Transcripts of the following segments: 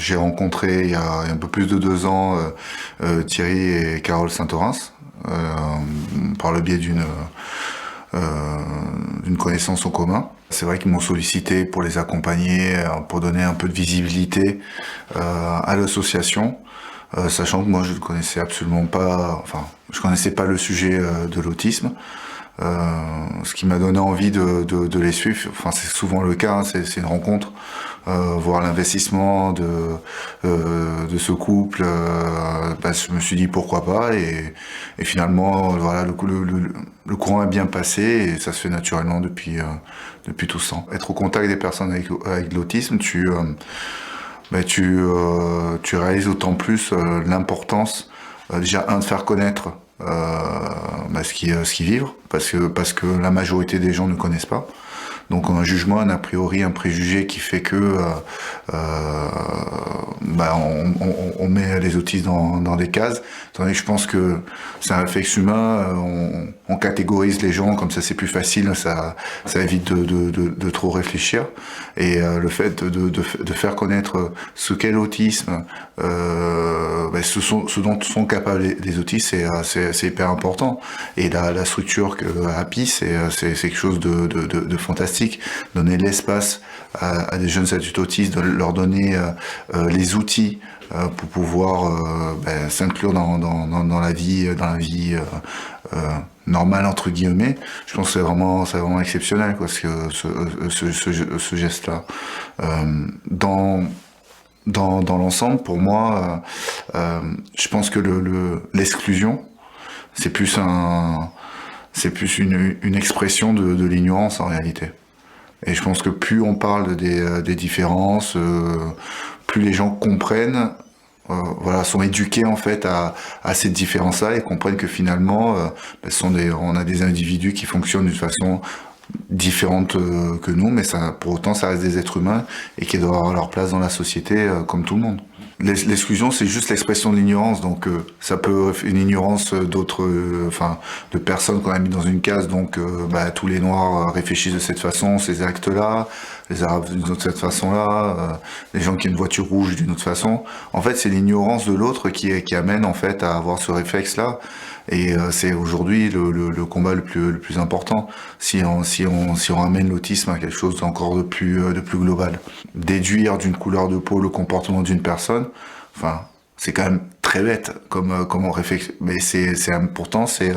j'ai rencontré il y a un peu plus de 2 ans Thierry et Carole Saint-Orens par le biais d'une connaissance en commun. C'est vrai qu'ils m'ont sollicité pour les accompagner, pour donner un peu de visibilité à l'association, sachant que moi je ne connaissais absolument pas, enfin je connaissais pas le sujet de l'autisme. Ce qui m'a donné envie de les suivre, enfin c'est souvent le cas, hein, c'est une rencontre, voir l'investissement de ce couple, je me suis dit pourquoi pas, et finalement voilà, le courant est bien passé et ça se fait naturellement depuis tout ce temps. Être au contact des personnes avec l'autisme, tu réalises d'autant plus l'importance, déjà de faire connaître ce qu'ils vivent, parce que la majorité des gens ne connaissent pas. Donc un jugement, un a priori, un préjugé qui fait que on met les autistes dans des cases. Tandis que je pense que c'est un réflexe humain, on catégorise les gens, comme ça c'est plus facile, ça évite de trop réfléchir. Et le fait de faire connaître ce qu'est l'autisme, ce dont sont capables les autistes, c'est hyper important. Et la structure que Happy, c'est quelque chose de fantastique. Donner l'espace à des jeunes adultes autistes, de leur donner les outils pour pouvoir s'inclure dans la vie normale entre guillemets. Je pense que c'est vraiment exceptionnel, quoi, ce geste-là. Dans l'ensemble, pour moi, je pense que l'exclusion, c'est plus une expression de l'ignorance en réalité. Et je pense que plus on parle des différences, plus les gens comprennent, sont éduqués en fait à cette différence-là et comprennent que finalement, on a des individus qui fonctionnent d'une façon différente que nous, mais pour autant ça reste des êtres humains et qui doivent avoir leur place dans la société comme tout le monde. L'exclusion, c'est juste l'expression de l'ignorance, donc ça peut une ignorance de personnes qu'on a mis dans une case, donc tous les noirs réfléchissent de cette façon, ces actes-là, les arabes d'une autre cette façon-là, les gens qui ont une voiture rouge d'une autre façon. En fait, c'est l'ignorance de l'autre qui amène en fait à avoir ce réflexe-là, et c'est aujourd'hui le combat le plus important. Si on ramène l'autisme à quelque chose d'encore de plus global, déduire d'une couleur de peau le comportement d'une personne, c'est quand même très bête comme on réfléchit, mais pourtant c'est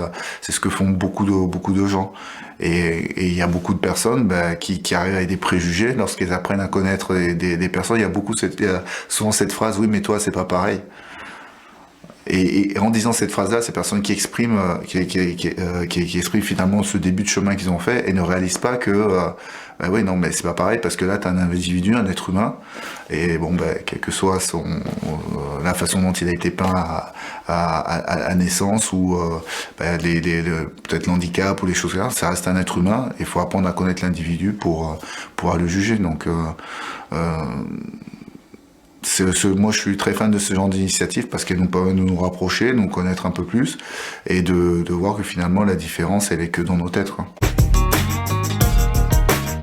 ce que font beaucoup de gens, et il y a beaucoup de personnes qui arrivent avec des préjugés lorsqu'elles apprennent à connaître des personnes. Il y a souvent cette phrase: oui mais toi c'est pas pareil. Et en disant cette phrase-là, ces personnes qui expriment finalement ce début de chemin qu'ils ont fait et ne réalisent pas que oui, non, mais c'est pas pareil, parce que là t'as un individu, un être humain, et quelle que soit la façon dont il a été peint à naissance, ou peut-être l'handicap ou les choses comme ça reste un être humain, et il faut apprendre à connaître l'individu pour le juger. Donc moi je suis très fan de ce genre d'initiative parce qu'elles nous permettent de nous rapprocher, de nous connaître un peu plus, et de voir que finalement la différence elle est que dans nos têtes, quoi.